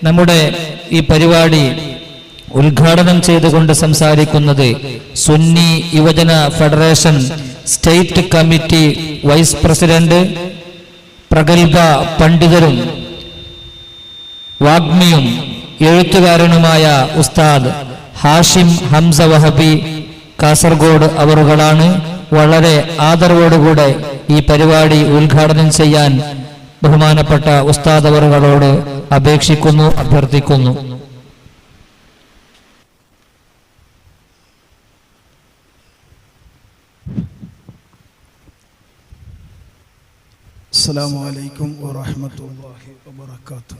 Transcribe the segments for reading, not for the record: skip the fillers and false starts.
നമ്മുടെ ഈ പരിപാടി ഉദ്ഘാടനം ചെയ്തുകൊണ്ട് സംസാരിക്കുന്നത് Sunni Yuvajana federation state committee vice president, പ്രഗത്ഭ പണ്ഡിതരും വാഗ്മിയും എഴുത്തുകാരനുമായ ഉസ്താദ് ഹാഷിം ഹംസ വഹബി കാസർഗോഡ് അവറുകളാണ്. വളരെ ആദരവോടുകൂടെ ഈ പരിപാടി ഉദ്ഘാടനം ചെയ്യാൻ ബഹുമാനപ്പെട്ട ഉസ്താദ് അവറുകളോട് അപേക്ഷിക്കുന്നു, അഭ്യർത്ഥിക്കുന്നു. അസ്സലാമു അലൈക്കും വറഹ്മത്തുള്ളാഹി വബറകാതുഹു.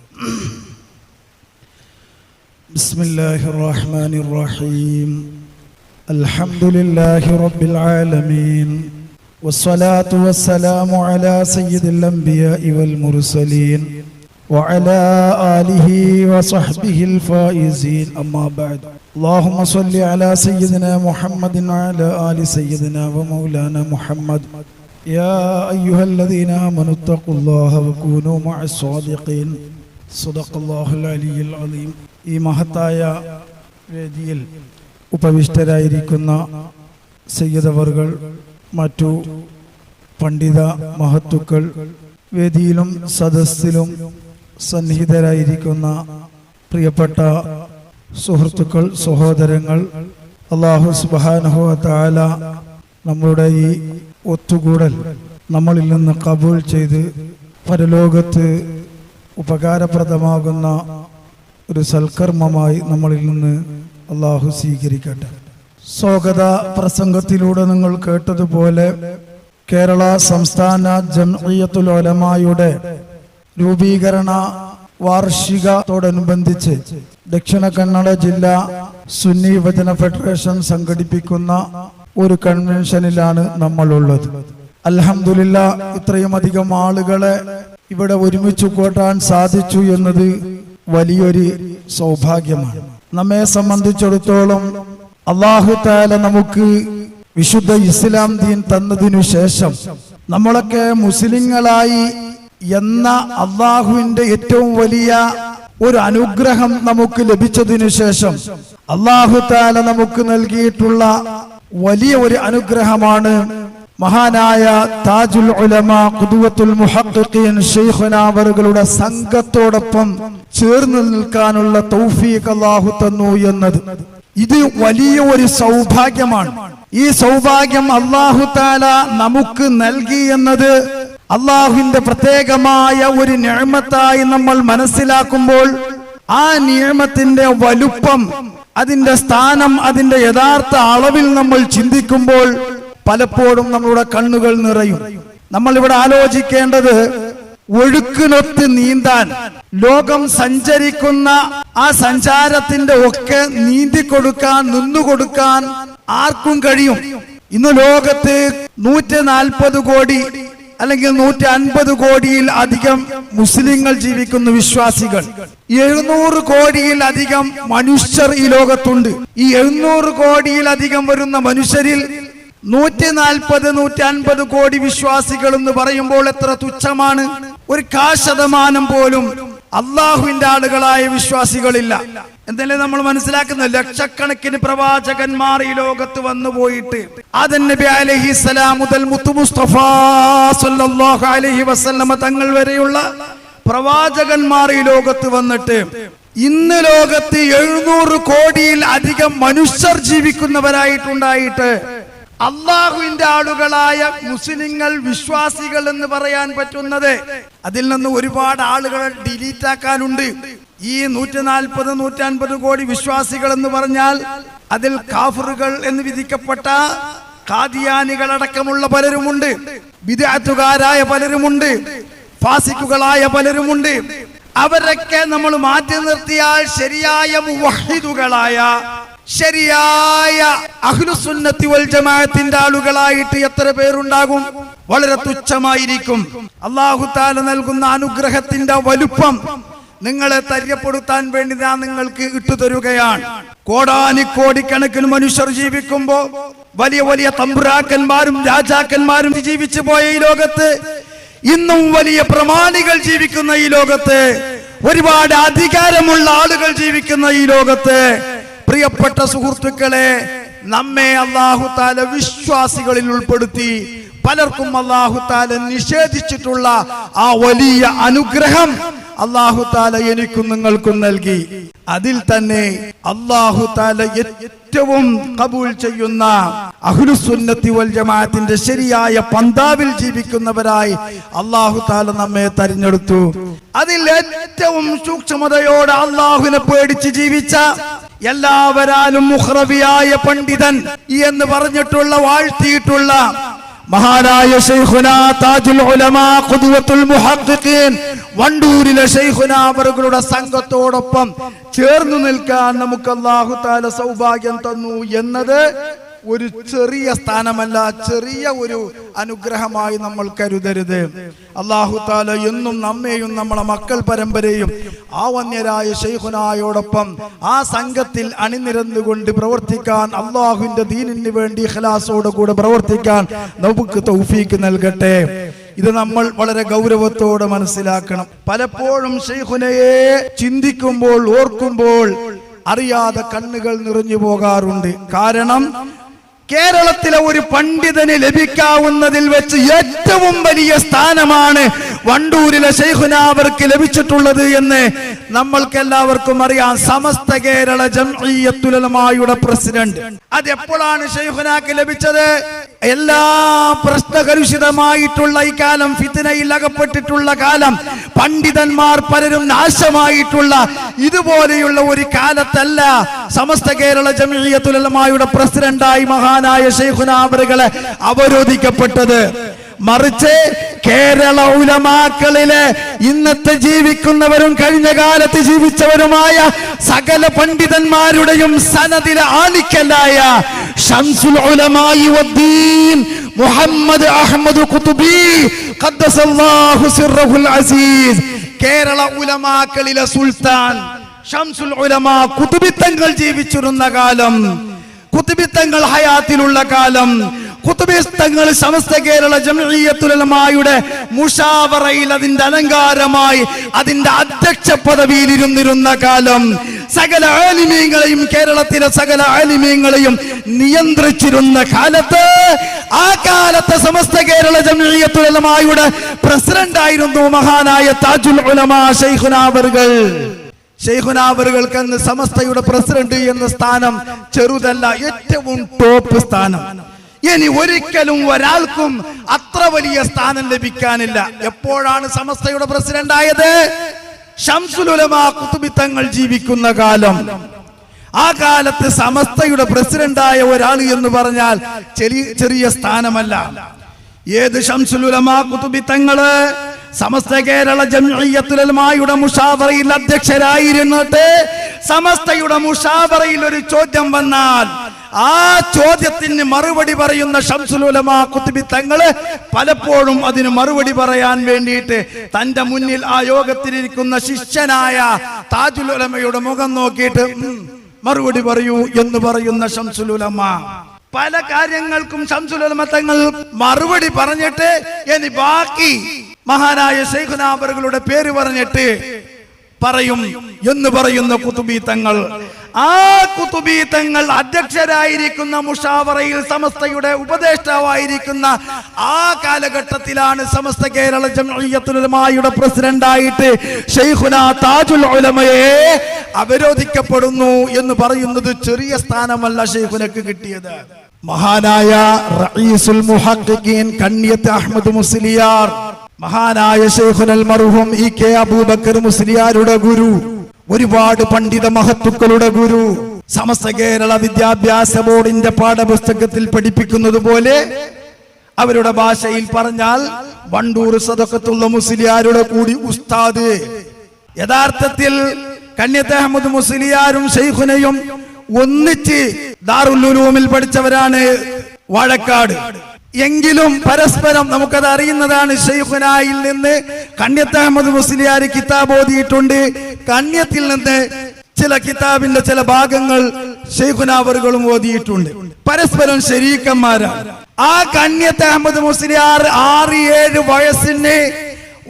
ബിസ്മില്ലാഹിർ റഹ്മാനിർ റഹീം. അൽഹംദുലില്ലാഹി റബ്ബിൽ ആലമീൻ. വസ്സലാത്തു വസ്സലാമു അലാ സയ്യിദിൽ അംബിയാഇ വൽ മുർസലീൻ വഅലാ ആലിഹി വസഹ്ബിഹിൽ ഫായിസീൻ. അമ്മാ ബഅദ്. اللهم صل على سيدنا محمد وعلى آل سيدنا ومولانا محمد. يا أيها الذين آمنوا اتقوا الله وكونوا مع الصادقين. صدق الله العلي العظيم. ഈ മഹത്തായ വേദിയിൽ ഉപവിഷ്ടരായിരിക്കുന്ന സയ്യിദ് അവർകൾ, മറ്റു പണ്ഡിത മഹത്തുക്കൾ, വേദിയിലും സദസ്സിലും സന്നിഹിതരായിരിക്കുന്ന പ്രിയപ്പെട്ട സുഹൃത്തുക്കൾ, സഹോദരങ്ങൾ, അല്ലാഹു സുബ്ഹാനഹു വ തആല നമ്മുടെ ഈ ഒത്തുകൂടൽ നമ്മളിൽ നിന്ന് കബൂൽ ചെയ്ത് പരലോകത്ത് ഉപകാരപ്രദമാകുന്ന ഒരു സൽക്കർമ്മമായി നമ്മളിൽ നിന്ന് അല്ലാഹു സ്വീകരിക്കട്ടെ. സ്വാഗത പ്രസംഗത്തിലൂടെ നിങ്ങൾ കേട്ടതുപോലെ കേരള സംസ്ഥാന ജംഇയ്യത്തുൽ ഉലമായുടെ രൂപീകരണ വാർഷികത്തോടനുബന്ധിച്ച് ദക്ഷിണ കന്നഡ ജില്ലാ സുന്നി യുവജന ഫെഡറേഷൻ സംഘടിപ്പിക്കുന്ന ഒരു കൺവെൻഷനിലാണ് നമ്മളുള്ളത്. അൽഹംദുലില്ലാഹ്, ഇത്രയും അധികം ആളുകളെ ഇവിടെ ഒരുമിച്ച് കൂട്ടാൻ സാധിച്ചു എന്നത് വലിയൊരു സൗഭാഗ്യമാണ്. നമ്മെ സംബന്ധിച്ചിടത്തോളം അല്ലാഹു തആല നമുക്ക് വിശുദ്ധ ഇസ്ലാം ദീൻ തന്നതിനു ശേഷം നമ്മളൊക്കെ മുസ്ലിങ്ങളായി എന്ന അള്ളാഹുവിന്റെ ഏറ്റവും വലിയ ഒരു അനുഗ്രഹം നമുക്ക് ലഭിച്ചതിനു ശേഷം അല്ലാഹു തആല നമുക്ക് നൽകിയിട്ടുള്ള വലിയ ഒരു അനുഗ്രഹമാണ് മഹാനായ താജുൽ ഉലമ ഖുദ്വത്തുൽ മുഹഖ്ഖിഖീൻ ശൈഖുനാ അവരുടെ സംഘത്തോടൊപ്പം ചേർന്ന് നിൽക്കാനുള്ള തൗഫീഖ് അല്ലാഹു തന്നു എന്നത്. ഇത് വലിയ ഒരു സൗഭാഗ്യമാണ്. ഈ സൗഭാഗ്യം അല്ലാഹു തആല നമുക്ക് നൽകി എന്നത് അള്ളാഹുവിന്റെ പ്രത്യേകമായ ഒരു നിഅമത്തായി നമ്മൾ മനസ്സിലാക്കുമ്പോൾ, ആ നിഅമത്തിന്റെ വലുപ്പം, അതിന്റെ സ്ഥാനം, അതിന്റെ യഥാർത്ഥ അളവിൽ നമ്മൾ ചിന്തിക്കുമ്പോൾ പലപ്പോഴും നമ്മളുടെ കണ്ണുകൾ നിറയും. നമ്മൾ ഇവിടെ ആലോചിക്കേണ്ടത്, ഒഴുക്കിനൊത്ത് നീന്താൻ ലോകം സഞ്ചരിക്കുന്ന ആ സഞ്ചാരത്തിന്റെ ഒക്കെ നീന്തിക്കൊടുക്കാൻ, നിന്നുകൊടുക്കാൻ ആർക്കും കഴിയും. ഇന്ന് ലോകത്ത് 140 കോടി അല്ലെങ്കിൽ 150 കോടിയിൽ അധികം മുസ്ലിങ്ങൾ ജീവിക്കുന്ന വിശ്വാസികൾ, 700 കോടിയിൽ അധികം മനുഷ്യർ ഈ ലോകത്തുണ്ട്. ഈ 700 കോടിയിലധികം വരുന്ന മനുഷ്യരിൽ 140-150 കോടി വിശ്വാസികൾ എന്ന് പറയുമ്പോൾ എത്ര തുച്ഛമാണ്. ഒരു 1% പോലും അള്ളാഹുവിന്റെ ആളുകളായ വിശ്വാസികളില്ല എന്നല്ലേ നമ്മൾ മനസ്സിലാക്കുന്നത്. ലക്ഷക്കണക്കിന് പ്രവാചകന്മാർ ഈ ലോകത്ത് വന്നു പോയിട്ട്, ആദം നബി അലൈഹിസ്സലാം മുതൽ മുത്തു മുസ്തഫ സല്ലല്ലാഹു അലൈഹി വസല്ലമ തങ്ങൾ വരെയുള്ള പ്രവാചകന്മാർ ഈ ലോകത്ത് വന്നിട്ട് ഇന്ന് ലോകത്ത് 700 കോടിയിൽ അധികം മനുഷ്യർ ജീവിക്കുന്നവരായിട്ടുണ്ടായിട്ട് അള്ളാഹുവിന്റെ ആളുകളായ മുസ്ലിങ്ങൾ, വിശ്വാസികൾ എന്ന് പറയാൻ പറ്റുന്നത്, അതിൽ നിന്ന് ഒരുപാട് ആളുകളെ ഡിലീറ്റ് ആക്കാനുണ്ട്. ഈ 140-150 കോടി വിശ്വാസികൾ എന്ന് പറഞ്ഞാൽ അതിൽ കാഫിറുകൾ എന്ന് വിധിക്കപ്പെട്ട ഖാദിയാനികളടക്കമുള്ള പലരുമുണ്ട്, ബിദ്അത്തുകാരായ പലരുമുണ്ട്, ഫാസിക്കുകളായ പലരുമുണ്ട്. അവരൊക്കെ നമ്മൾ മാറ്റി നിർത്തിയാൽ ശരിയായ മുവഹിദുകളായ, ശരിയായ അഹ്ലുസുന്നത്തി വൽ ജമാഅത്തിന്റെ ആളുകളായിട്ട് എത്ര പേരുണ്ടാകും? വളരെ തുച്ഛമായിരിക്കും. അല്ലാഹു തആല നൽകുന്ന അനുഗ്രഹത്തിന്റെ വലുപ്പം നിങ്ങളെ തര്യപ്പെടുത്താൻ വേണ്ടി ഞാൻ നിങ്ങൾക്ക് ഇട്ടുതരുകയാണ്. കോടാനിക്കോടിക്കണക്കിന് മനുഷ്യർ ജീവിക്കുമ്പോ, വലിയ വലിയ തമ്പുരാക്കന്മാരും രാജാക്കന്മാരും ജീവിച്ചു പോയ ഈ ലോകത്ത്, ഇന്നും വലിയ പ്രമാണികൾ ജീവിക്കുന്ന ഈ ലോകത്ത് ഒരുപാട് അധികാരമുള്ള ആളുകൾ ജീവിക്കുന്ന ഈ ലോകത്ത് പ്രിയപ്പെട്ട സുഹൃത്തുക്കളെ, നമ്മെ അല്ലാഹു തആല വിശ്വാസികളിൽ ഉൾപ്പെടുത്തി. പലർക്കും അല്ലാഹു തആല നിഷേധിച്ചിട്ടുള്ള ആ വലിയ അനുഗ്രഹം അല്ലാഹു തആല എനിക്കും നിങ്ങൾക്കും നൽകി. അതിൽ തന്നെ അല്ലാഹു തആല ഏറ്റവും ഖബൂൽ ചെയ്യുന്ന അഹ്ലുസുന്നത്തി വൽ ജമാഅത്തിന്റെ ശരിയായ പന്താവിൽ ജീവിക്കുന്നവരായി അല്ലാഹു തആല നമ്മെ തിരഞ്ഞെടുത്തു. അതിൽ ഏറ്റവും സൂക്ഷ്മതയോടെ അല്ലാഹുവിനെ പേടിച്ച് ജീവിച്ച, എല്ലാവരാലും മുഖ്റവിയായ പണ്ഡിതൻ എന്ന് പറഞ്ഞിട്ടുള്ള വാഴ്ത്തിയിട്ടുള്ള മഹാനായ ശൈഖുനാ താജുൽ ഉലമാ ഖുദ്വത്തുൽ മുഹഖ്ഖിഖീൻ വണ്ടൂരിലെ ശൈഖുനാ അവരുടെ സംഘത്തോടൊപ്പം ചേർന്നു നിൽക്കാൻ നമുക്ക് അല്ലാഹു തആല സൗഭാഗ്യം തന്നു എന്നത് ഒരു ചെറിയ സ്ഥാനമല്ല, ചെറിയ ഒരു അനുഗ്രഹമായി നമ്മൾ കരുതരുത്. അല്ലാഹു തആല എന്നും നമ്മെയും നമ്മളെ മക്കൾ പരമ്പരയും ആ വന്യരായ ശൈഖുനായോടൊപ്പം ആ സംഘത്തിൽ അണിനിരന്നുകൊണ്ട് പ്രവർത്തിക്കാൻ, അല്ലാഹുവിന്റെ ദീനിന് വേണ്ടി ഇഖ്ലാസോടെ കൂടെ പ്രവർത്തിക്കാൻ നമുക്ക് തൗഫീക്ക് നൽകട്ടെ. ഇത് നമ്മൾ വളരെ ഗൗരവത്തോടെ മനസ്സിലാക്കണം. പലപ്പോഴും ശൈഖുനയെ ചിന്തിക്കുമ്പോൾ, ഓർക്കുമ്പോൾ അറിയാതെ കണ്ണുകൾ നിറഞ്ഞു പോകാറുണ്ട്. കാരണം കേരളത്തിലെ ഒരു പണ്ഡിതന് ലഭിക്കാവുന്നതിൽ വെച്ച് ഏറ്റവും വലിയ സ്ഥാനമാണ് വണ്ടൂരിലെ ശൈഖുനാ അവർക്ക് ലഭിച്ചിട്ടുള്ളത് എന്ന് നമ്മൾക്ക് എല്ലാവർക്കും അറിയാം. സമസ്ത കേരള ജംഇയ്യത്തുൽ ഉലമായുടെ പ്രസിഡന്റ്. അത് എപ്പോഴാണ് ശൈഖുനാക്ക് ലഭിച്ചത്? എല്ലാ പ്രശ്നകലുഷിതമായിട്ടുള്ള ഈ കാലം, ഫിത്നയിൽ അകപ്പെട്ടിട്ടുള്ള കാലം, പണ്ഡിതന്മാർ പലരും നാശമായിട്ടുള്ള ഇതുപോലെയുള്ള ഒരു കാലത്തല്ല സമസ്ത കേരള ജംഇയ്യത്തുൽ ഉലമായുടെ പ്രസിഡന്റായി മഹാനായ ശൈഖുനാ അവറുകളെ അവരോധിക്കപ്പെട്ടത്. മറിച്ച് കേരള ഉലമാക്കളിലെ ഇന്നത്തെ ജീവിക്കുന്നവരും കഴിഞ്ഞ കാലത്ത് ജീവിച്ചവരുമായ സകല പണ്ഡിതന്മാരുടെയും സനദിലെ ആണിക്കലായ ശംസുൽ ഉലമായി വദ്ദീൻ മുഹമ്മദ് അഹ്മദ് ഖുതുബി ഖദ്ദസല്ലാഹു സിർറഹുൽ അസീസ്, കേരള ഉലമാക്കളിലെ സുൽത്താൻ ശംസുൽ ഉലമാ ഖുതുബി തങ്ങൾ ജീവിച്ചിരുന്ന കാലം, ഖുതുബി തങ്ങൾ ഹയാത്തിലുള്ള കാലം, ഖുതുബി തങ്ങൾ സമസ്ത കേരള ജംഇയ്യത്തുൽ ഉലമായുടെ മുശാവറയിൽ അതിന്റെ അലങ്കാരമായി അതിന്റെ അധ്യക്ഷ പദവിയിൽ ഇരുന്നിരുന്ന കാലം, സകല ആലിമീങ്ങളെയും, കേരളത്തിലെ സകല ആലിമീങ്ങളെയും നിയന്ത്രിച്ചിരുന്ന കാലത്ത്, ആ കാലത്ത് സമസ്ത കേരള ജംഇയ്യത്തുൽ ഉലമായുടെ പ്രസിഡന്റ് ആയിരുന്നു മഹാനായ താജുൽ ഉലമാ ശൈഖുനാ അവറുകൾ. ശൈഖുനാ അവറുകൾക്ക് അന്ന് സമസ്തയുടെ പ്രസിഡന്റ് എന്ന സ്ഥാനം ചെറുതല്ല, ഏറ്റവും ടോപ്പ് സ്ഥാനം. ഇനി ഒരിക്കലും ഒരാൾക്കും അത്ര വലിയ സ്ഥാനം ലഭിക്കാനില്ല. എപ്പോഴാണ് സമസ്തയുടെ പ്രസിഡന്റ് ആയത്? ശംസുൽ ഉലമാ ഖുതുബി തങ്ങൾ ജീവിക്കുന്ന കാലം. ആ കാലത്ത് സമസ്തയുടെ പ്രസിഡന്റായ ഒരാൾ എന്ന് പറഞ്ഞാൽ ചെറിയ സ്ഥാനമല്ല. ഏത് ശംസുൽ ഉലമാ ഖുതുബി തങ്ങള് സമസ്ത കേരള ജംഇയ്യത്തുൽ ഉലമായുടെ മുശാവറയിൽ അധ്യക്ഷരായിരുന്നിട്ട് സമസ്തയുടെ മുശാവറയിൽ ഒരു ചോദ്യം വന്നാൽ ആ ചോദ്യത്തിന് മറുപടി പറയുന്ന ശംസുൽ ഉലമാ ഖുതുബി തങ്ങള് പലപ്പോഴും അതിന് മറുപടി പറയാൻ വേണ്ടിയിട്ട് തന്റെ മുന്നിൽ ആ യോഗത്തിലിരിക്കുന്ന ശിഷ്യനായ താജുൽ ഉലമയുടെ മുഖം നോക്കിയിട്ട് മറുപടി പറയൂ എന്ന് പറയുന്ന ശംസുൽ ഉലമ. പല കാര്യങ്ങൾക്കും ശംസുൽ ഉലമ തങ്ങൾ മറുപടി പറഞ്ഞിട്ട് ഇനി ബാക്കി മഹാനായ ശൈഖുനാ അവറുകളുടെ പേര് പറഞ്ഞിട്ട് പറയും എന്ന് പറയുന്ന ഖുതുബി തങ്ങൾ. ആ ഖുതുബി തങ്ങൾ അധ്യക്ഷരായിരിക്കുന്ന മുശാവറയിൽ സമസ്തയുടെ ഉപദേഷ്ടാവായിരിക്കുന്ന ആ കാലഘട്ടത്തിലാണ് സമസ്ത കേരള ജംഇയ്യത്തുൽ ഉലമായുടെ പ്രസിഡന്റായിട്ട് ശൈഖുനാ താജുൽ ഉലമയെ അവരോധിക്കപ്പെടുന്നു എന്ന് പറയുന്നത് ചെറിയ സ്ഥാനമല്ല ശൈഖുനക്ക് കിട്ടിയത്. മഹാനായ റഈസുൽ മുഹഖ്ഖിഖീൻ കണ്ണിയത്ത് അഹ്മദ് മുസ്ലിയാർ, മഹാനായ ശൈഖുൽ മർഹൂം ഇ.കെ. അബൂബക്കർ മുസ്ലിയാരുടെ ഗുരു, ഒരുപാട് പണ്ഡിത മഹത്തുക്കളുടെ ഗുരു, സമസ്ത കേരള വിദ്യാഭ്യാസ ബോർഡിന്റെ പാഠപുസ്തകത്തിൽ പഠിപ്പിക്കുന്നത് പോലെ അവരുടെ ഭാഷയിൽ പറഞ്ഞാൽ വണ്ടൂർ സദഖത്തുള്ള മുസ്ലിയാരുടെ കൂടി ഉസ്താദ്. യഥാർത്ഥത്തിൽ കണ്ണിയത്ത് അഹ്മദ് മുസ്ലിയാരും ശൈഖുനയും ഒന്നിച്ച് ദാറുൽ ഉലൂമിൽ പഠിച്ചവരാണ് വാഴക്കാട്. എങ്കിലും പരസ്പരം നമുക്കത് അറിയുന്നതാണ്. ശൈഖുനായിൽ നിന്ന് കണ്ണിയത്ത് അഹ്മദ് മുസ്ലിയാർ കിതാബ് ഓതിയിട്ടുണ്ട്. കണ്ണിയത്തിൽ നിന്ന് ചില കിതാബിന്റെ ചില ഭാഗങ്ങൾ ശൈഖുനാ അവറുകളും ഓതിയിട്ടുണ്ട്. പരസ്പരം ശരീക്കന്മാരാണ്. ആ കണ്ണിയത്ത് അഹ്മദ് മുസ്ലിയാർ 6-7 വയസ്സിന്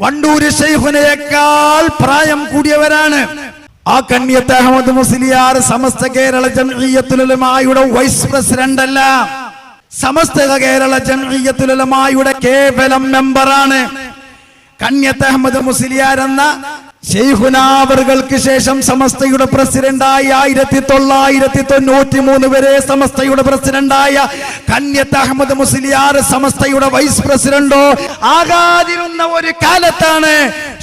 വണ്ടൂര് ശൈഖുനയേക്കാൾ പ്രായം കൂടിയവരാണ്. ആ കണ്ണിയത്ത് അഹമ്മദ് മുസ്ലിയാർ സമസ്ത കേരള ജംഇയ്യത്തുൽ ഉലമായുടെ വൈസ് പ്രസിഡന്റ് അല്ല, സമസ്ത കേരള ജംഇയ്യത്തുൽ ഉലമായുടെ കേവലം മെമ്പറാണ്. കണ്ണിയത്ത് അഹമ്മദ് മുസ്ലിയാർ എന്ന ശൈഖുനാ അവർക്ക് ശേഷം സമസ്തയുടെ പ്രസിഡന്റായി 1993 വരെ സമസ്തയുടെ പ്രസിഡന്റായ കണ്ണിയത്ത് അഹമ്മദ് മുസ്ലിയാർ സമസ്തയുടെ വൈസ് പ്രസിഡന്റോ ആകാതിരുന്ന ഒരു കാലത്താണ്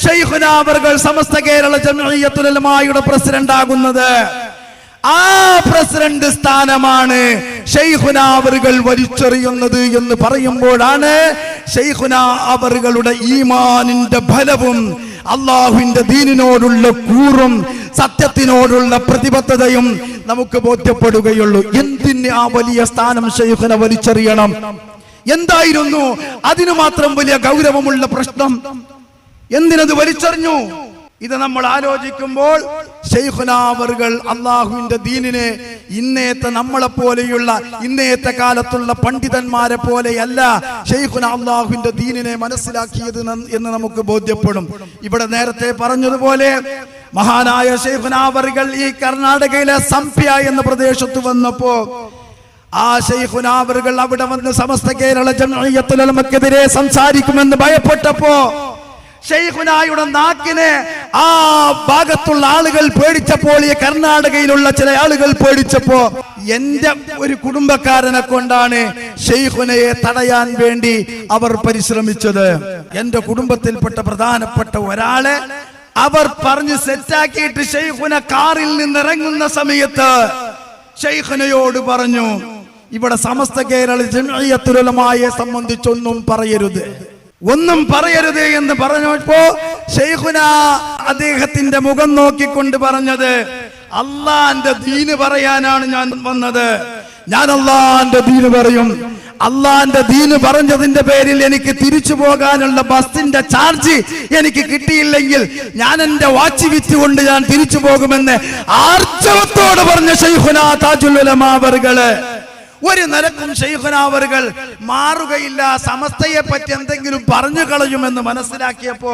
ശൈഖുനാ അവർ സമസ്ത കേരള ജംഇയ്യത്തുൽ ഉലമായുടെ പ്രസിഡന്റ് ആകുന്നത്. ആ പ്രസിഡന്റ് സ്ഥാനമാണ് ശൈഖുനാ അവറുകൾ വലിച്ചെറിയുന്നത് എന്ന് പറയുമ്പോഴാണ് ശൈഖുനാ അവറുകളുടെ ഈമാനിന്റെ ബലവും അള്ളാഹുവിന്റെ ദീനിനോടുള്ള കൂറും സത്യത്തിനോടുള്ള പ്രതിബദ്ധതയും നമുക്ക് ബോധ്യപ്പെടുകയുള്ളൂ. എന്തിന് ആ വലിയ സ്ഥാനം ശൈഖുന വലിച്ചെറിയണം? എന്തായിരുന്നു അതിനു മാത്രം വലിയ ഗൗരവമുള്ള പ്രശ്നം? എന്തിനത് വലിച്ചെറിഞ്ഞു? ഇത് നമ്മൾ ആലോചിക്കുമ്പോൾ ശൈഖുനാ അവറുകൾ അള്ളാഹുവിന്റെ ദീനിനെ ഇന്നത്തെ നമ്മളെ പോലെയുള്ള ഇന്നത്തെ കാലത്തുള്ള പണ്ഡിതന്മാരെ പോലെയല്ല ശൈഖുനാ അള്ളാഹുവിന്റെ ദീനിനെ മനസ്സിലാക്കിയത് എന്ന് നമുക്ക് ബോധ്യപ്പെടും. ഇവിടെ നേരത്തെ പറഞ്ഞതുപോലെ മഹാനായ ശൈഖുനാ അവറുകൾ ഈ കർണാടകയിലെ സംപ്യ എന്ന പ്രദേശത്ത് വന്നപ്പോ ആ ശൈഖുനാ അവറുകൾ അവിടെ വന്ന് സമസ്ത കേരള ജംഇയ്യത്തുൽ ഉലമക്കെതിരെ സംസാരിക്കുമെന്ന് ഭയപ്പെട്ടപ്പോ ശൈഖുനായുടെ നാക്കിനെ ആ ഭാഗത്തുള്ള ആളുകൾ പേടിച്ചപ്പോൾ, ഈ കർണാടകയിലുള്ള ചില ആളുകൾ പേടിച്ചപ്പോ എന്റെ ഒരു കുടുംബക്കാരനെ കൊണ്ടാണ് ശൈഖുനയെ തടയാൻ വേണ്ടി അവർ പരിശ്രമിച്ചത്. എന്റെ കുടുംബത്തിൽപ്പെട്ട പ്രധാനപ്പെട്ട ഒരാളെ അവർ പറഞ്ഞ് സെറ്റാക്കിയിട്ട് ശൈഖുന കാറിൽ നിന്നിറങ്ങുന്ന സമയത്ത് ശൈഖുനയോട് പറഞ്ഞു, ഇവിടെ സമസ്ത കേരള ജംഇയ്യത്തുൽ ഉലമായെ സംബന്ധിച്ചൊന്നും പറയരുത്, ഒന്നും പറയരുത് എന്ന് പറഞ്ഞപ്പോ ശൈഖുന അദ്ദേഹത്തിന്റെ മുഖം നോക്കിക്കൊണ്ട് പറഞ്ഞത്, അള്ളാന്റെ ദീന് പറയാനാണ് ഞാൻ വന്നത്, ഞാൻ അള്ളാന്റെ ദീന് പറയും. അള്ളാന്റെ ദീന് പറഞ്ഞതിന്റെ പേരിൽ എനിക്ക് തിരിച്ചു പോകാനുള്ള ബസിന്റെ ചാർജ് എനിക്ക് കിട്ടിയില്ലെങ്കിൽ ഞാൻ എന്റെ വാച്ച് വിറ്റുകൊണ്ട് ഞാൻ തിരിച്ചു പോകുമെന്ന് ആർജവത്തോട് പറഞ്ഞ ശൈഖുനാ താജുൽ ഉലമാ അവറുകള് ഒരു നിലക്കും ശൈഖുനാ അവറുകൾ മാറുകയില്ല. സമസ്തയെ പറ്റി എന്തെങ്കിലും പറഞ്ഞു കളയുമെന്ന് മനസ്സിലാക്കിയപ്പോ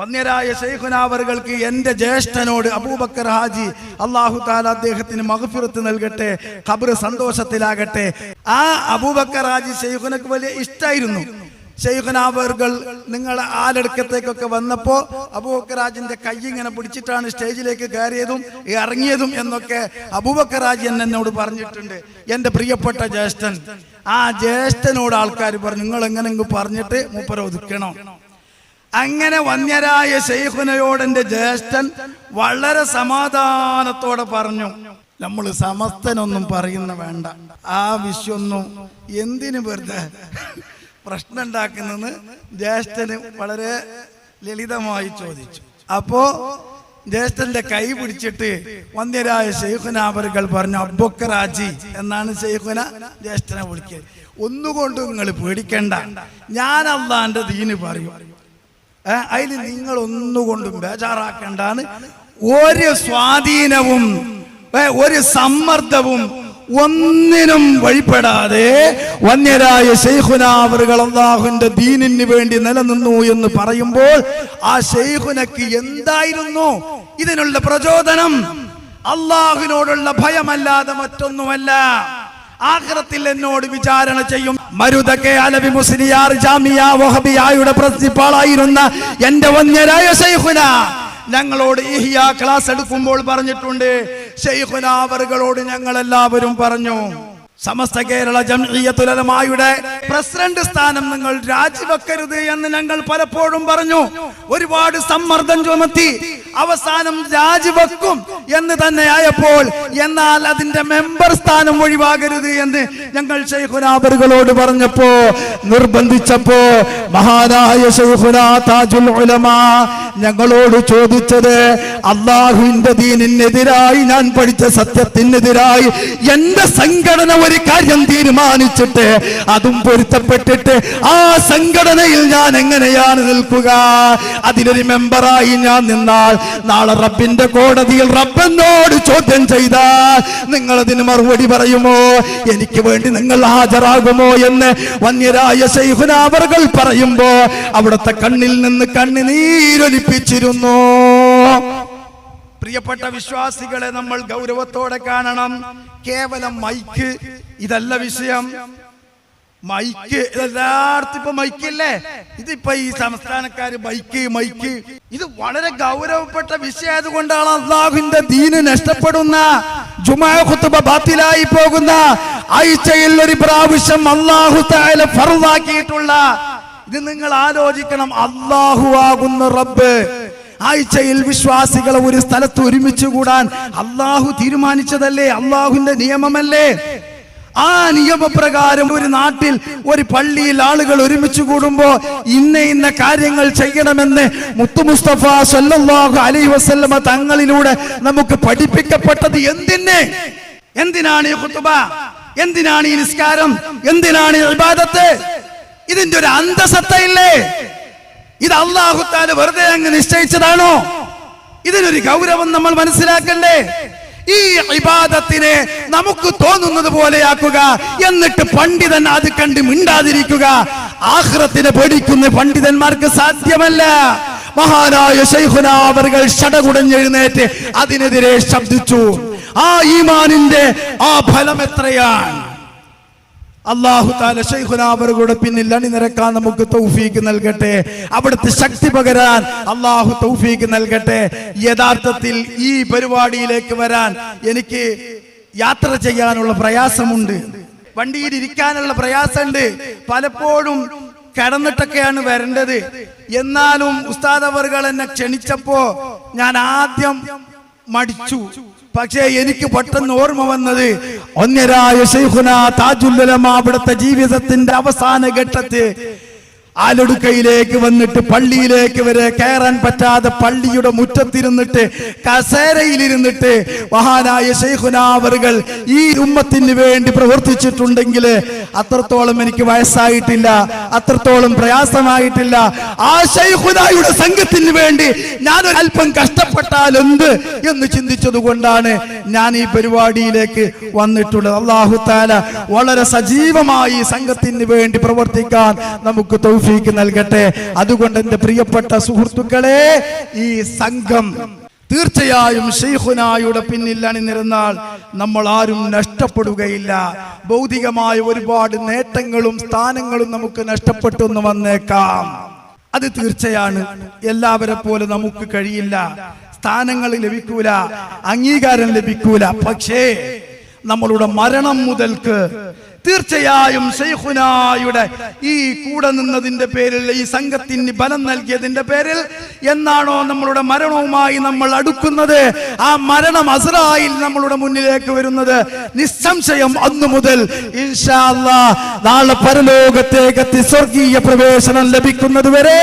വന്യരായ ശൈഖുനാ അവറുകൾക്ക് എന്റെ ജ്യേഷ്ഠനോട് അബൂബക്കർ ഹാജി, അല്ലാഹു തആല അദ്ദേഹത്തിന് മഗ്ഫിറത്ത് നൽകട്ടെ, ഖബർ സന്തോഷത്തിലാകട്ടെ, ആ അബൂബക്കർ ഹാജി ശൈഖുനക്ക് വലിയ ഇഷ്ടായിരുന്നു. ശൈഖുനാ അവറുകൾ നിങ്ങൾ ആലടുക്കത്തേക്കൊക്കെ വന്നപ്പോ അബൂബക്കർ ഹാജിന്റെ കൈ ഇങ്ങനെ പിടിച്ചിട്ടാണ് സ്റ്റേജിലേക്ക് കയറിയതും ഇറങ്ങിയതും എന്നൊക്കെ അബൂബക്കർ ഹാജി എന്നോട് പറഞ്ഞിട്ടുണ്ട്. എന്റെ പ്രിയപ്പെട്ട ജ്യേഷ്ഠൻ, ആ ജ്യേഷ്ഠനോട് ആൾക്കാർ പറഞ്ഞു നിങ്ങൾ എങ്ങനെങ്കിലും പറഞ്ഞിട്ട് മൂപ്പരെ ഒതുക്കണം. അങ്ങനെ വന്യരായ ശൈഖുനയോട് എന്റെ ജ്യേഷ്ഠൻ വളരെ സമാധാനത്തോടെ പറഞ്ഞു, നമ്മൾ സമസ്തനൊന്നും പറയുന്ന വേണ്ട, ആ വിശ്വൊന്നും എന്തിനു വെറുതെ പ്രശ്നം ഉണ്ടാക്കുന്നെന്ന് ജ്യേഷ്ഠന് വളരെ ലളിതമായി ചോദിച്ചു. അപ്പോ ജ്യേഷ്ഠന്റെ കൈ പിടിച്ചിട്ട് വന്യരായ ശൈഖുനാ അവറുകൾ പറഞ്ഞു, അബൂബക്കർ ഹാജി എന്നാണ് ശൈഖുന ജ്യേഷ്ഠനെ വിളിക്കുക, ഒന്നുകൊണ്ടും നിങ്ങൾ പേടിക്കണ്ട, ഞാൻ അള്ളാന്റെ ദീന് പറയും, അതിൽ നിങ്ങൾ ഒന്നുകൊണ്ടും ബേജാറാക്കണ്ടാണ്. ഒരു സ്വാധീനവും ഒരു സമ്മർദ്ദവും ഒന്നിനും വഴിപ്പെടാതെ വന്യരായ ശൈഖുനാ അവറുകൾ അല്ലാഹുവിന്റെ ദീനിന് വേണ്ടി നിലനിന്നു എന്ന് പറയുമ്പോൾ ആ ശൈഖുനക്ക് എന്തായിരുന്നു ഇതിനുള്ള പ്രചോദനം? അല്ലാഹുവിനോടുള്ള ഭയമല്ലാതെ മറ്റൊന്നുമല്ല. ആഖിറത്തിൽ എന്നോട് വിചാരണ ചെയ്യും. മരുദക്കെ അലവി മുസ്ലിയാർ ജാമിയ വഹബിയായുടെ പ്രിൻസിപ്പാളായിരുന്ന എന്റെ വന്യരായ ശൈഖുന ഞങ്ങളോട് ഇഹ്യാ ക്ലാസ് എടുക്കുമ്പോൾ പറഞ്ഞിട്ടുണ്ട്, ശൈഖുനാ അവറുകളോട് ഞങ്ങൾ എല്ലാവരും പറഞ്ഞു, സമസ്ത കേരള ജംഇയ്യത്തുൽ ഉലമായുടെ പ്രസിഡന്റ് സ്ഥാനം നിങ്ങൾ രാജിവെക്കരുത് എന്ന് ഞങ്ങൾ പലപ്പോഴും പറഞ്ഞു. ഒരുപാട് സമ്മർദ്ദം ചുമത്തി അവസാനം രാജിവെക്കും എന്ന് തന്നെ ആയപ്പോൾ എന്നാൽ അതിന്റെ മെമ്പർ സ്ഥാനം ഒഴിവാകരുത് എന്ന് ഞങ്ങൾ ശൈഖുനാ അവറുകളോട് പറഞ്ഞപ്പോ നിർബന്ധിച്ചപ്പോ മഹാനായ ശൈഖുനാ താജുൽ ഉലമാ ഞങ്ങളോട് ചോദിച്ചത്, അള്ളാഹുവിന്റെ ദീനിനെതിരായി, ഞാൻ പഠിച്ച സത്യത്തിനെതിരായി എന്റെ സംഘടന ഒരു കാര്യം തീരുമാനിച്ചിട്ട് അതും പൊരുത്തപ്പെട്ടിട്ട് ആ സംഘടനയിൽ ഞാൻ എങ്ങനെയാണ് നിൽക്കുക? അതിലൊരു മെമ്പറായി ഞാൻ നിന്നാൽ നാളെ റബ്ബിന്റെ കോടതിയിൽ റബ്ബെന്നോട് ചോദ്യം ചെയ്താൽ നിങ്ങൾ അതിന് മറുപടി പറയുമോ? എനിക്ക് വേണ്ടി നിങ്ങൾ ഹാജരാകുമോ എന്ന് വന്യരായ ശൈഖുന അവർകൾ പറയുമ്പോ അവിടുത്തെ കണ്ണിൽ നിന്ന് കണ്ണുനീരൊലിപ്പിച്ചിരുന്നു. പ്രിയപ്പെട്ട വിശ്വാസികളെ, നമ്മൾ ഗൗരവത്തോടെ കാണണം. കേവലം മൈക്ക് ഇതല്ല വിഷയം. മൈക്ക് എല്ലായിടത്തും ഇപ്പൊ മൈക്കില്ലേ? ഇതിപ്പോ ഈ സംസ്ഥാനക്കാര് മൈക്ക് ഇത് വളരെ ഗൗരവപ്പെട്ട വിഷയമായതുകൊണ്ടാണ് അള്ളാഹുവിന്റെ ദീന് നഷ്ടപ്പെടുന്ന, ജുമാ ഖുതുബ ബാത്തിലായി പോകുന്ന, ആഴ്ചയിൽ ഒരു പ്രാവശ്യം അല്ലാഹു തആല ഫർളാക്കിയിട്ടുള്ള, ഇത് നിങ്ങൾ ആലോചിക്കണം. അല്ലാഹു ആകുന്ന റബ്ബ് ആഴ്ചയിൽ വിശ്വാസികളെ ഒരു സ്ഥലത്ത് ഒരുമിച്ച് കൂടാൻ അല്ലാഹു തീരുമാനിച്ചതല്ലേ? അല്ലാഹുവിന്റെ നിയമമല്ലേ? ആ നിയമപ്രകാരം ഒരു നാട്ടിൽ ഒരു പള്ളിയിൽ ആളുകൾ ഒരുമിച്ച് കൂടുമ്പോ ഇന്ന കാര്യങ്ങൾ ചെയ്യണമെന്ന് മുത്തു മുസ്തഫ സല്ലല്ലാഹു അലൈഹി വസല്ലമ തങ്ങളിലൂടെ നമുക്ക് പഠിപ്പിക്കപ്പെട്ടത് എന്തിനാണ് ഈ ഖുതുബ? എന്തിനാണ് ഈ നിസ്കാരം? എന്തിനാണ് ഈ ഇബാദത്ത്? ഇതിന്റെ ഒരു അന്തസത്തയില്ലേ? ഇത് അല്ലാഹു തആല വെറുതെ അങ്ങ് നിശ്ചയിച്ചതാണോ? ഇതിനൊരു ഗൗരവം നമ്മൾ മനസ്സിലാക്കണ്ടേ? ഈ ഇബാദത്തിനെ നമുക്ക് തോന്നുന്നത് പോലെയാക്കുക, എന്നിട്ട് പണ്ഡിതൻ അത് കണ്ട് മിണ്ടാതിരിക്കുക. ആഖിറത്തിനെ പേടിക്കുന്ന പണ്ഡിതന്മാർക്ക് സാധ്യമല്ല. മഹാനായ ശൈഖുന അവർകൾ ശടകുടഞ്ഞെഴുന്നേറ്റ് അതിനെതിരെ ശബ്ദിച്ചു. ആ ഈമാനിന്റെ ആ ഫലം എത്രയാണ്! അല്ലാഹു തആല ശൈഖുന അവരുടെ പിന്നിൽ അണിനിരക്കാൻ നമുക്ക് തൗഫീക്ക് നൽകട്ടെ. അവിടുത്തെ ശക്തി പകരാൻ അല്ലാഹു തൗഫീക്ക് നൽകട്ടെ. യഥാർത്ഥത്തിൽ ഈ പരിപാടിയിലേക്ക് വരാൻ എനിക്ക് യാത്ര ചെയ്യാനുള്ള പ്രയാസമുണ്ട്, വണ്ടിയിൽ ഇരിക്കാനുള്ള പ്രയാസമുണ്ട്. പലപ്പോഴും കിടന്നിട്ടൊക്കെയാണ് വരേണ്ടത്. എന്നാലും ഉസ്താദ് അവർകൾ എന്നെ ക്ഷണിച്ചപ്പോ ഞാൻ ആദ്യം മടിച്ചു. പക്ഷേ എനിക്ക് പെട്ടെന്ന് ഓർമ്മ വന്നത് ഒന്നരായ ശൈഖുന താജുൽ ഉലമ അവിടുത്തെ ജീവിതത്തിന്റെ അവസാന ഘട്ടത്തിൽ ആലടുക്കയിലേക്ക് വന്നിട്ട് പള്ളിയിലേക്ക് വരെ കയറാൻ പറ്റാതെ പള്ളിയുടെ മുറ്റത്തിരുന്നിട്ട് കസേരയിലിരുന്നിട്ട് മഹാനായ ശൈഖുന അവർകൾ ഈ ഉമ്മത്തിന് വേണ്ടി പ്രവർത്തിച്ചിട്ടുണ്ടെങ്കിൽ അത്രത്തോളം എനിക്ക് വയസ്സായിട്ടില്ല, അത്രത്തോളം പ്രയാസമായിട്ടില്ല. ആ ശൈഖുനായുടെ സംഘത്തിന് വേണ്ടി ഞാൻ അല്പം കഷ്ടപ്പെട്ടാൽ എന്ത് എന്ന് ചിന്തിച്ചത് കൊണ്ടാണ് ഞാൻ ഈ പരിപാടിയിലേക്ക് വന്നിട്ടുള്ളത്. അല്ലാഹു തആല വളരെ സജീവമായി സംഘത്തിന് വേണ്ടി പ്രവർത്തിക്കാൻ നമുക്ക് തൗഫീഖ് നൽകട്ടെ. അതുകൊണ്ട് എന്റെ പ്രിയപ്പെട്ട സുഹൃത്തുക്കളെ, ഈ സംഘം തീർച്ചയായും ശൈഖുനായുടെ പിന്നിൽ അണിനിരന്നാൽ നമ്മൾ ആരും നഷ്ടപ്പെടുകയില്ല. ഭൗതികമായ ഒരുപാട് നേട്ടങ്ങളും സ്ഥാനങ്ങളും നമുക്ക് നഷ്ടപ്പെട്ടെന്ന് വന്നേക്കാം, അത് തീർച്ചയാണ്. എല്ലാവരെ പോലെ നമുക്ക് കഴിയില്ല, സ്ഥാനങ്ങൾ ലഭിക്കൂല, അംഗീകാരം ലഭിക്കൂല. പക്ഷേ നമ്മളുടെ മരണം മുതൽക്ക് തീർച്ചയായും ശൈഖുനായുടെ ഈ കൂടെ നിന്നതിന്റെ പേരിൽ, ഈ സംഘത്തിന് ബലം നൽകിയതിന്റെ പേരിൽ എന്നാണോ നമ്മളുടെ മരണവുമായി നമ്മൾ അടുക്കുന്നത്, ആ മരണം അസ്റായിൽ നമ്മളുടെ മുന്നിലേക്ക് വരുന്നത്, നിസ്സംശയം അന്നു മുതൽ ഇൻഷാ അല്ലാഹ് നാളെ പരലോകത്തേക്ക് സ്വർഗീയ പ്രവേശനം ലഭിക്കുന്നത് വരെ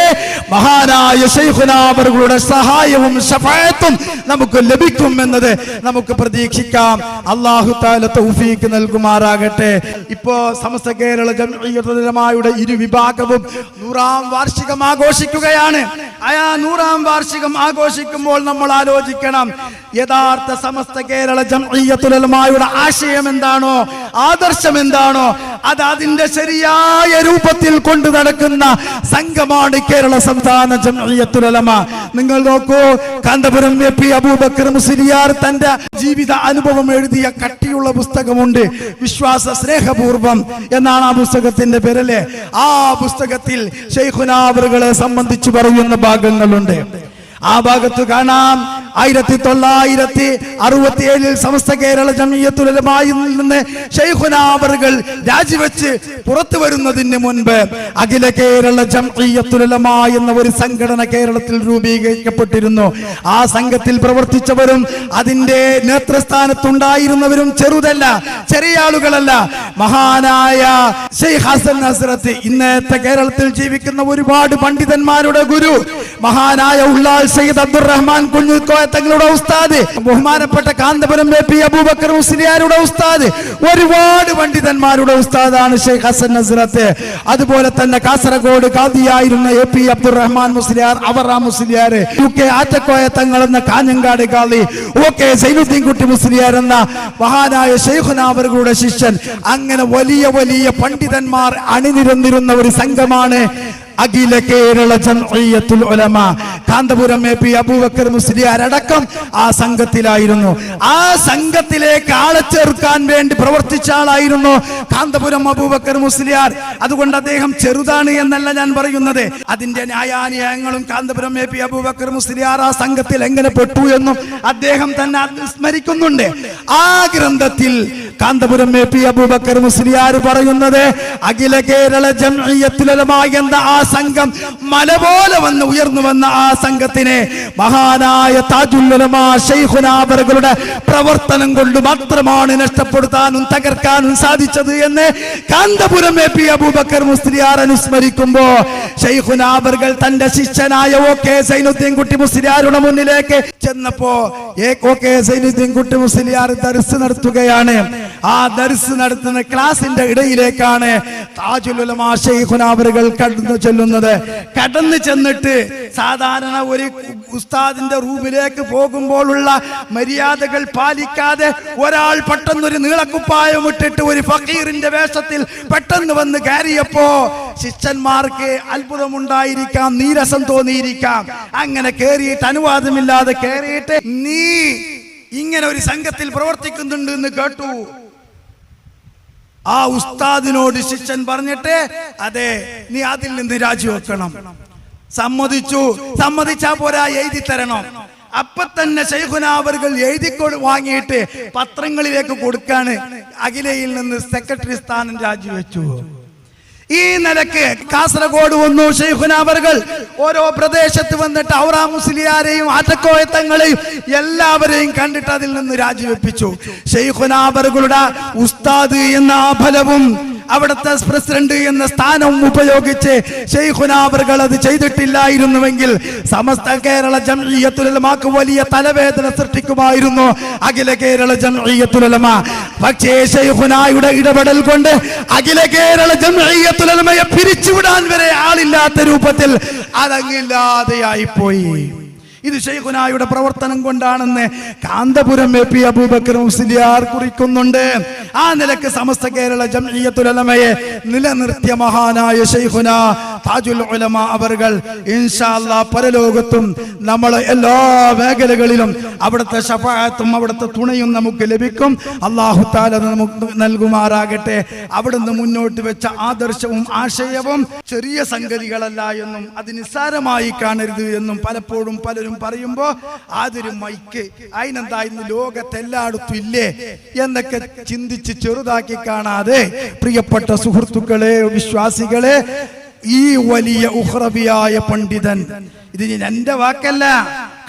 മഹാനായ ശൈഖുനാ അവരുടെ സഹായവും ശഫാഅത്തും നമുക്ക് ലഭിക്കും എന്നത് നമുക്ക് പ്രതീക്ഷിക്കാം. അല്ലാഹു തആല തൗഫീഖ് നൽകുമാറാകട്ടെ. ഇപ്പോ സമസ്ത കേരള ജംഇയ്യത്തുൽ ഉലമായുടെ ഇരുവിഭാഗവും 100ാം വാർഷികം ആഘോഷിക്കുകയാണ്. ആ 100ാം വാർഷികം ആഘോഷിക്കുമ്പോൾ നമ്മൾ ആലോചിക്കണം, യഥാർത്ഥ സമസ്ത കേരള ജംഇയ്യത്തുൽ ഉലമായുടെ ആശയം എന്താണോ, ആദർശം എന്താണോ, അത് അതിന്റെ ശരിയായ രൂപത്തിൽ കൊണ്ടു നടക്കുന്ന സംഘമാണ് കേരള സംസ്ഥാന ജംഇയ്യത്തുൽ ഉലമ. നിങ്ങൾ നോക്കൂ, കാന്തപുരം AP അബൂബക്കർ മുസ്ലിയാർ തന്റെ ജീവിത അനുഭവം എഴുതിയ കട്ടിയുള്ള പുസ്തകമുണ്ട്, വിശ്വാസ സ്നേഹപൂർവം എന്നാണ് ആ പുസ്തകത്തിന്റെ പേരല്ലേ. ആ പുസ്തകത്തിൽ ശൈഖുനാ അവറുകളെ സംബന്ധിച്ച് പറയുന്ന ഭാഗങ്ങളുണ്ട്. ആ ഭാഗത്ത് കാണാം 1967 സമസ്ത കേരള ജംഇയ്യത്തുൽ ഉലമായിൽ നിന്ന് ശൈഖുനാ അവറുകൾ രാജിവെച്ച് പുറത്തു വരുന്നതിന് മുൻപ് അഖില കേരള ജംഇയ്യത്തുൽ ഉലമ എന്ന ഒരു സംഘടന കേരളത്തിൽ രൂപീകരിക്കപ്പെട്ടിരുന്നു. ആ സംഘത്തിൽ പ്രവർത്തിച്ചവരും അതിന്റെ നേതൃസ്ഥാനത്തുണ്ടായിരുന്നവരും ചെറുതല്ല, ചെറിയ ആളുകളല്ല. മഹാനായ ശൈഖ് ഹസൻ ഹസ്രത്ത്, ഇന്നത്തെ കേരളത്തിൽ ജീവിക്കുന്ന ഒരുപാട് പണ്ഡിതന്മാരുടെ ഗുരു, മഹാനായ ഉള്ളാൽ സയ്യിദ് അബ്ദുറഹ്മാൻ കുഞ്ഞിക്കോയ തങ്ങളുടെ ഉസ്താദ്, ബഹുമാനപ്പെട്ട കാന്തപുരം എ.പി. അബൂബക്കർ മുസ്ലിയാരുടെ ഉസ്താദ്, ഒരുപാട് പണ്ഡിതന്മാരുടെ ഉസ്താദാണ് ഷെയ്ഖ് ഹസൻ നസ്രത്ത്. അതുപോലെ തന്നെ കാസർഗോഡ് ഖാദിയായിരുന്ന എ.പി. അബ്ദുറഹ്മാൻ മുസ്ലിയാർ, അവറ മുസ്ലിയാർ, UK ആറ്റക്കോയ തങ്ങൾ എന്ന കാഞ്ഞങ്ങാട് ഖാദി, OK സൈനുദ്ദീൻ കുട്ടി മുസ്ലിയാർ എന്ന മഹാനായ ശൈഖുന അവരുടെ ശിഷ്യൻ, അങ്ങനെ വലിയ വലിയ പണ്ഡിതന്മാർ അണിനിരന്നിരുന്ന ഒരു സംഘമാണ് അഖില കേരള ജംഇയ്യത്തുൽ ഉലമ. കാന്തപുരം എ.പി. അബൂബക്കർ മുസ്ലിയാർ അടക്കം ആ സംഘത്തിലായിരുന്നു. ആ സംഘത്തിലേക്ക് ആളെ ചേർക്കാൻ വേണ്ടി പ്രവർത്തിച്ച ആളായിരുന്നു കാന്തപുരം അബൂബക്കർ മുസ്ലിയാർ. അതുകൊണ്ട് അദ്ദേഹം ചെറുതാണ് എന്നല്ല ഞാൻ പറയുന്നത്. അതിന്റെ ന്യായാന്യായങ്ങളും കാന്തപുരം എ.പി. അബൂബക്കർ മുസ്ലിയാർ ആ സംഘത്തിൽ എങ്ങനെ പെട്ടു എന്നും അദ്ദേഹം തന്നെ സ്മരിക്കുന്നുണ്ട്. ആ ഗ്രന്ഥത്തിൽ കാന്തപുരം എ.പി. അബൂബക്കർ മുസ്ലിയാർ പറയുന്നത്, അഖില കേരള ജംഇയ്യത്തുൽ ഉലമ എന്ന ആ സംഘം മല പോലെ വന്ന് ഉയർന്നു വന്ന ആ സംഘത്തിനെ മഹാനായ താജുൽ ഉലമ ശൈഖുന അവരുടെ പ്രവർത്തനം കൊണ്ട് മാത്രമാണ് നഷ്ടപ്പെടുത്താനും തകർക്കാനും സാധിച്ചത് എന്ന് കാന്തപുരം എ.പി. അബൂബക്കർ മുസ്ലിയാർ അനുസ്മരിക്കുമ്പോ ശൈഖുന അവർ തന്റെ ശിഷ്യനായ OK സൈനുദ്ദീൻ കുട്ടി മുസ്ലിയാരുടെ മുന്നിലേക്ക് ചെന്നപ്പോ OK സൈനുദ്ദീൻ കുട്ടി മുസ്ലിയാർ ദർസ് നടത്തുകയാണ്. ആ ദർസ് നടത്തുന്ന ക്ലാസിന്റെ ഇടയിലേക്കാണ് താജുൽ ഉലമ ശൈഖുന അവർ കടന്നു ചെന്നിട്ട് സാധാരണ ഒരു ഉസ്താദിന്റെ റൂമിലേക്ക് പോകുമ്പോഴുള്ള മര്യാദകൾ പാലിക്കാതെ ഒരാൾ പെട്ടെന്നൊരു നീളക്കുപ്പായം ഇട്ടിട്ട് ഒരു ഫക്കീറിന്റെ വേഷത്തിൽ പെട്ടെന്ന് വന്ന് കയറിയപ്പോ ശിഷ്യന്മാർക്ക് അത്ഭുതമുണ്ടായിരിക്കാം, നീരസം തോന്നിയിരിക്കാം. അങ്ങനെ കയറിയിട്ട് അനുവാദമില്ലാതെ കയറിയിട്ട് നീ ഇങ്ങനെ ഒരു സംഘത്തിൽ പ്രവർത്തിക്കുന്നുണ്ട് എന്ന് കേട്ടു. ആ ഉസ്താദിനോട് ശിഷ്യൻ പറഞ്ഞിട്ട്, അതെ നീ അതിൽ നിന്ന് രാജിവെക്കണം. സമ്മതിച്ചാ പോരാ, എഴുതി തരണം. അപ്പൊ തന്നെ ശൈഖുന അവർ എഴുതി വാങ്ങിയിട്ട് പത്രങ്ങളിലേക്ക് കൊടുക്കാണ്. അഖിലയിൽ നിന്ന് സെക്രട്ടറി സ്ഥാനം രാജിവെച്ചു. ഈ നിലക്ക് കാസർഗോഡ് വന്നു ശൈഖുന അവർ. ഓരോ പ്രദേശത്ത് വന്നിട്ട് ഔറ മുസ്ലിയാരെയും ആറ്റക്കോയത്തങ്ങളെയും എല്ലാവരെയും കണ്ടിട്ട് അതിൽ നിന്ന് രാജിവെപ്പിച്ചു. ശൈഖുന അവരുടെ ഉസ്താദ് എന്ന ഫലവും അവിടുത്തെ പ്രസിഡന്റ് എന്ന സ്ഥാനവും ഉപയോഗിച്ച് ശൈഖുന അവർ അത് ചെയ്തിട്ടില്ലായിരുന്നുവെങ്കിൽ സമസ്ത കേരള ജംഇയ്യത്തുൽ ഉലമാക്ക് വലിയ തലവേദന സൃഷ്ടിക്കുമായിരുന്നു അഖില കേരള ജംഇയ്യത്തുൽ ഉലമ. പക്ഷേ ശൈഖുനായുടെ ഇടപെടൽ കൊണ്ട് അഖില കേരള ജംഇയ്യത്തുൽ ഉലമയെ പിരിച്ചുവിടാൻ വരെ ആളില്ലാത്ത രൂപത്തിൽ അതങ്ങില്ലാതെയായി പോയി. ഇത് ശൈഖുനായുടെ പ്രവർത്തനം കൊണ്ടാണെന്ന് കാന്തപുരം എ.പി. അബൂബക്കർ മുസ്ലിയാർ കുറിക്കുന്നുണ്ട്. ആ നിലക്ക് സമസ്ത കേരള ജംഇയ്യത്തുൽ ഉലമയെ നിലനിർത്തിയ മഹാനായ ശൈഖുന താജുൽ ഉലമ അവർ ഇൻഷാ അല്ലാഹ് പരലോകത്തും നമ്മൾ എല്ലാ മേഖലകളിലും അവിടുത്തെ ശഫാഅത്തും അവിടുത്തെ തുണയും നമുക്ക് ലഭിക്കും. അല്ലാഹു തആല നമുക്ക് നൽകുമാറാകട്ടെ. അവിടുന്ന് മുന്നോട്ട് വെച്ച ആദർശവും ആശയവും ചെറിയ സംഗതികളല്ല എന്നും അത് നിസ്സാരമായി കാണരുത് എന്നും പലപ്പോഴും പലരും പറയുമ്പോ അതൊരു മൈക്ക് അതിനെന്താ ഇന്ന് ലോകത്തെല്ലായിടത്തും ഇല്ലേ എന്നൊക്കെ ചിന്തിച്ച് ചെറുതാക്കി കാണാതെ, പ്രിയപ്പെട്ട സുഹൃത്തുക്കളെ, വിശ്വാസികളെ, ഈ വലിയ ഉഖ്റബിയായ പണ്ഡിതൻ, ഇത് എന്റെ വാക്കല്ല,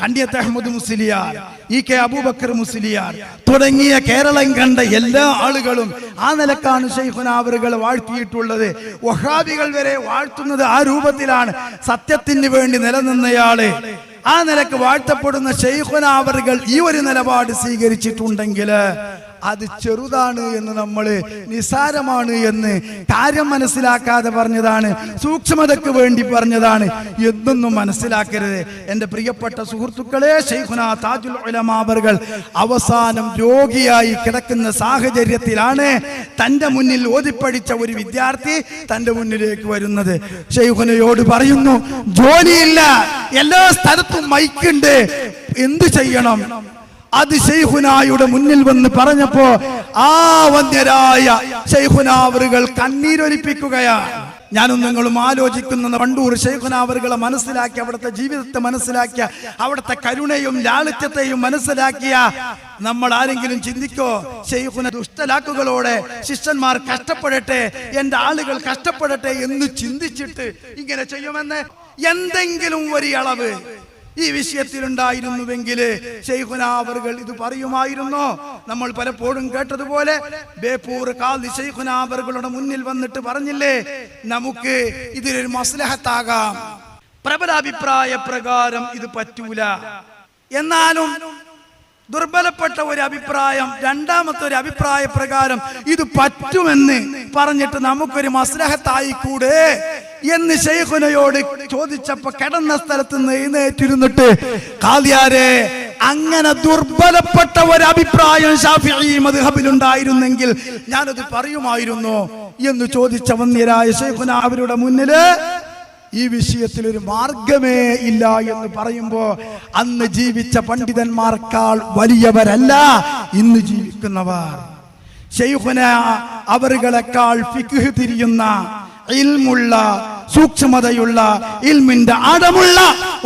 കണ്ടിയത്ത് അഹ്മദ് മുസ്ലിയാർ, EK അബൂബക്കർ മുസ്ലിയാർ തുടങ്ങിയ കേരളം കണ്ട എല്ലാ ആളുകളും ആ നിലക്കാണ് ശൈഖുന അവറുകൾ വാഴ്ത്തിയിട്ടുള്ളത്. വഹാബികൾ വരെ വാഴ്ത്തുന്നത് ആ രൂപത്തിലാണ്. സത്യത്തിന് വേണ്ടി നിലനിന്നയാള് ആ നിലക്ക് വാഴ്ത്തപ്പെടുന്ന ശൈഖുന അവറുകൾ ഈ ഒരു നിലപാട് സ്വീകരിച്ചിട്ടുണ്ടെങ്കിൽ അത് ചെറുതാണ് എന്ന്, നമ്മൾ നിസാരമാണ് എന്ന് കാര്യം മനസ്സിലാക്കാതെ പറഞ്ഞതാണ്, സൂക്ഷ്മതയ്ക്ക് വേണ്ടി പറഞ്ഞതാണ് എന്നൊന്നും മനസ്സിലാക്കരുത്. എൻ്റെ പ്രിയപ്പെട്ട സുഹൃത്തുക്കളെ, ശൈഖുന താജുൽ ഉലമ അവർ അവസാനം രോഗിയായി കിടക്കുന്ന സാഹചര്യത്തിലാണ് തൻ്റെ മുന്നിൽ ഓതിപ്പടിച്ച ഒരു വിദ്യാർത്ഥി തൻ്റെ മുന്നിലേക്ക് വരുന്നത്. ശൈഖുനയോട് പറയുന്നു, ജോലിയില്ല, എല്ലാ സ്ഥലത്തും മൈക്കുണ്ട്, എന്തു ചെയ്യണം? അത് ശൈഖുനായുടെ മുന്നിൽ വന്ന് പറഞ്ഞപ്പോ ആ വന്യരായ ശൈഖുന അവറുകൾ കണ്ണീരൊലിപ്പിക്കുകയാണ്. ഞാനും നിങ്ങളും ആലോചിക്കുന്ന വണ്ടൂർ ശൈഖുന അവറുകളെ മനസ്സിലാക്കി, അവിടുത്തെ ജീവിതത്തെ മനസ്സിലാക്കിയ, അവിടുത്തെ കരുണയും ലാളിത്യത്തെയും മനസ്സിലാക്കിയ നമ്മൾ ആരെങ്കിലും ചിന്തിക്കോ, ശൈഖുന ദുഷ്ടലാക്കുകളോടെ ശിഷ്യന്മാർ കഷ്ടപ്പെടട്ടെ, എന്റെ ആളുകൾ കഷ്ടപ്പെടട്ടെ എന്ന് ചിന്തിച്ചിട്ട് ഇങ്ങനെ ചെയ്യുമെന്ന്? എന്തെങ്കിലും ഒരു അളവ് ഈ വിഷയത്തിലുണ്ടായിരുന്നുവെങ്കിൽ ശൈഖുന അവറുകൾ ഇത് പറയുമായിരുന്നോ? നമ്മൾ പലപ്പോഴും കേട്ടതുപോലെ ബേപ്പൂർ ഖാദി ശൈഖുന അവറുകളുടെ മുന്നിൽ വന്നിട്ട് പറഞ്ഞില്ലേ, നമുക്ക് ഇതിലൊരു മസ്ലഹത്താകാം, പ്രബല അഭിപ്രായ പ്രകാരം ഇത് പറ്റൂല. എന്നാലും ദുർബലപ്പെട്ട ഒരു അഭിപ്രായം, രണ്ടാമത്തെ ഒരു അഭിപ്രായ പ്രകാരം ഇത് പറ്റുമെന്ന് പറഞ്ഞിട്ട് നമുക്കൊരു മസ്ലഹത്തായിക്കൂടെ എന്ന് ശൈഖുനയോട് ചോദിച്ചപ്പോ കിടന്ന സ്ഥലത്ത് നിന്ന് എഴുന്നേറ്റിരുന്നിട്ട്, ഖാദിയാരെ, അങ്ങനെ ദുർബലപ്പെട്ട ഒരു അഭിപ്രായം ശാഫിഈ മദ്ഹബിലുണ്ടായിരുന്നെങ്കിൽ ഞാനത് പറയുമായിരുന്നു എന്ന് ചോദിച്ച വന്യരായ ശൈഖുന അവരുടെ മുന്നില് ഈ വിഷയത്തിൽ ഒരു മാർഗമേ ഇല്ല എന്ന് പറയുമ്പോ, അന്ന് ജീവിച്ച പണ്ഡിതന്മാർക്കാൾ വലിയവരല്ല ഇന്ന് ജീവിക്കുന്നവർ. ശൈഖുന അവരുകളെക്കാൾ ഫിഖ്ഹ് തിരിയുന്ന, ഇൽമുള്ള, സൂക്ഷ്മതയുള്ള, ഇൽമിന്റെ ആഴമുള്ള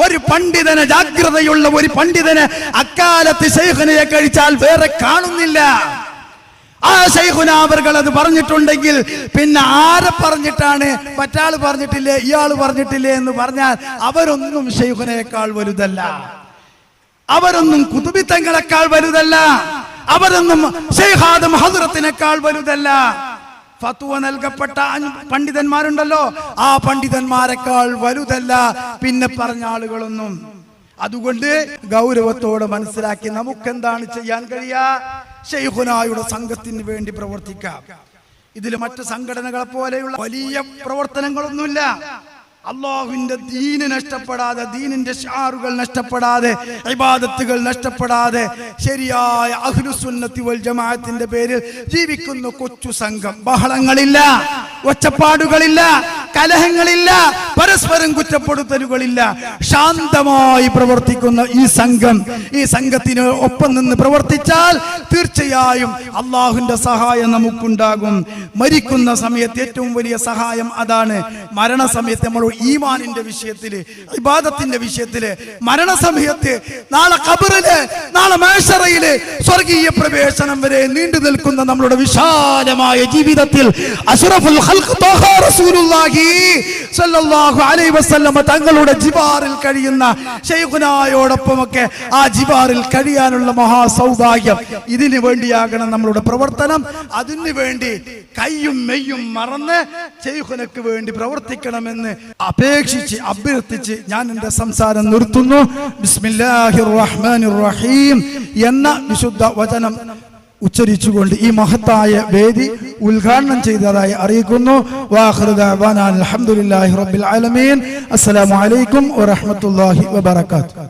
ഒരു പണ്ഡിതന്, ജാഗ്രതയുള്ള ഒരു പണ്ഡിതന് അക്കാലത്ത് ശൈഖുനയെ കഴിച്ചാൽ വേറെ കാണുന്നില്ല. ആ ശൈഖുന അവർകൾ അത് പറഞ്ഞിട്ടുണ്ടെങ്കിൽ പിന്നെ ആരെ പറഞ്ഞിട്ടാണ്, മറ്റാൾ പറഞ്ഞിട്ടില്ലേ, ഇയാൾ പറഞ്ഞിട്ടില്ലേ എന്ന് പറഞ്ഞാൽ അവരൊന്നും ശൈഖുനയേക്കാൾ വലുതല്ല, അവരൊന്നും കുതുബി തങ്ങളെക്കാൾ വലുതല്ല, അവരൊന്നും ശൈഖ് ആദം ഹദ്റത്തിനേക്കാൾ വലുതല്ല. ഫത്വ നൽകപ്പെട്ട പണ്ഡിതന്മാരുണ്ടല്ലോ, ആ പണ്ഡിതന്മാരെക്കാൾ വലുതല്ല പിന്നെ പറഞ്ഞ ആളുകളൊന്നും. അതുകൊണ്ട് ഗൗരവത്തോടെ മനസ്സിലാക്കി നമുക്കെന്താണ് ചെയ്യാൻ കഴിയുക? ശൈഖുനായുടെ സംഘത്തിന് വേണ്ടി പ്രവർത്തിക്കാം. ഇതിൽ മറ്റു സംഘടനകളെ പോലെയുള്ള വലിയ പ്രവർത്തനങ്ങളൊന്നുമില്ല. അള്ളാഹുവിന്റെ ദീന് നഷ്ടപ്പെടാതെ, ദീനിന്റെ ഷാറുകൾ നഷ്ടപ്പെടാതെ, ഇബാദത്തുകൾ നഷ്ടപ്പെടാതെ ശരിയായ അഹ്ലുസുന്നത്തി വൽ ജമാഅത്തിന്റെ പേരിൽ ജീവിക്കുന്ന കൊച്ചു സംഘം. ബഹളങ്ങളില്ല, ഒച്ചപ്പാടുകളില്ല, കലഹങ്ങളില്ല, പരസ്പരം കുറ്റപ്പെടുത്തലുകളില്ല, ശാന്തമായി പ്രവർത്തിക്കുന്ന ഈ സംഘം, ഈ സംഘത്തിന് ഒപ്പം നിന്ന് പ്രവർത്തിച്ചാൽ തീർച്ചയായും അള്ളാഹുവിന്റെ സഹായം നമുക്കുണ്ടാകും. മരിക്കുന്ന സമയത്ത് ഏറ്റവും വലിയ സഹായം അതാണ്. മരണസമയത്ത് നമ്മൾ ഈമാനിന്റെ വിഷയത്തില്, ഇബാദത്തിന്റെ വിഷയത്തില്, മരണസമയത്ത്, നാളെ ഖബറില്, നാളെ മഹ്ശറയില്, സ്വർഗീയ പ്രവേശനം വരെ നീണ്ടു നിൽക്കുന്ന നമ്മളുടെ വിശാലമായ ജീവിതത്തിൽ അഷ്റഫുൽ ഖൽഖ് ത്വഹ റസൂലുള്ളാഹി സ്വല്ലല്ലാഹു അലൈഹി വസല്ലം തങ്ങളുടെ ജിബാറിൽ കഴിയുന്ന ശൈഖുനായോടൊപ്പമൊക്കെ ആ ജിബാറിൽ കഴിയാനുള്ള മഹാസൗഭാഗ്യം, ഇതിനു വേണ്ടിയാകണം നമ്മളുടെ പ്രവർത്തനം. അതിനു വേണ്ടി കയ്യും മെയ്യും മറന്ന് ശൈഖുനക്ക് വേണ്ടി പ്രവർത്തിക്കണമെന്ന് അപേക്ഷിച്ച് അഭ്യർത്ഥിച്ച് ഞാൻ എൻ്റെ സംസാരം നിർത്തുന്നു. ബിസ്മില്ലാഹിർ റഹ്മാനിർ റഹീം എന്ന വിശുദ്ധ വചനം ഉച്ചരിച്ചുകൊണ്ട് ഈ മഹത്തായ വേദി ഉദ്ഘാടനം ചെയ്തതായി അറിയിക്കുന്നു. വാഖിറു ദഅവാനാ അൽഹംദുലില്ലാഹി റബ്ബിൽ ആലമീൻ. അസ്സലാമു അലൈക്കും വറഹ്മത്തുള്ളാഹി വബറകാതുഹു.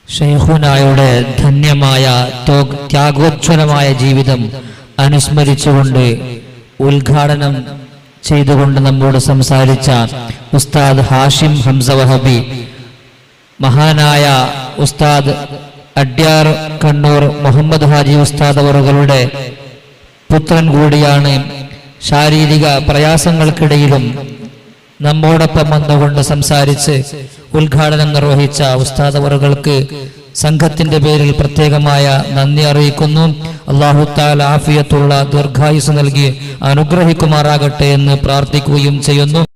ശൈഖുനായുടെ ധന്യമായ ത്യാഗോജ്വലമായ ജീവിതം അനുസ്മരിച്ചുകൊണ്ട് ഉദ്ഘാടനം ചെയ്തുകൊണ്ട് നമ്മോട് സംസാരിച്ച ഉസ്താദ് ഹാഷിം ഹംസ വഹബി, മഹാനായ ഉസ്താദ് അഡ്യാർ കണ്ണൂർ മുഹമ്മദ് ഹാജി ഉസ്താദ് അവറുകളുടെ പുത്രൻ കൂടിയാണ്. ശാരീരിക പ്രയാസങ്ങൾക്കിടയിലും നമ്മോടൊപ്പം വന്നുകൊണ്ട് സംസാരിച്ച് ഉദ്ഘാടനം നിർവഹിച്ച ഉസ്താദ് അവറുകൾക്ക് സംഘത്തിന്റെ പേരിൽ പ്രത്യേകമായ നന്ദി അറിയിക്കുന്നു. അല്ലാഹു തആല ആഫിയത്തുള്ള ദീർഘായുസ് നൽകി അനുഗ്രഹിക്കുമാറാകട്ടെ എന്ന് പ്രാർത്ഥിക്കുകയും ചെയ്യുന്നു.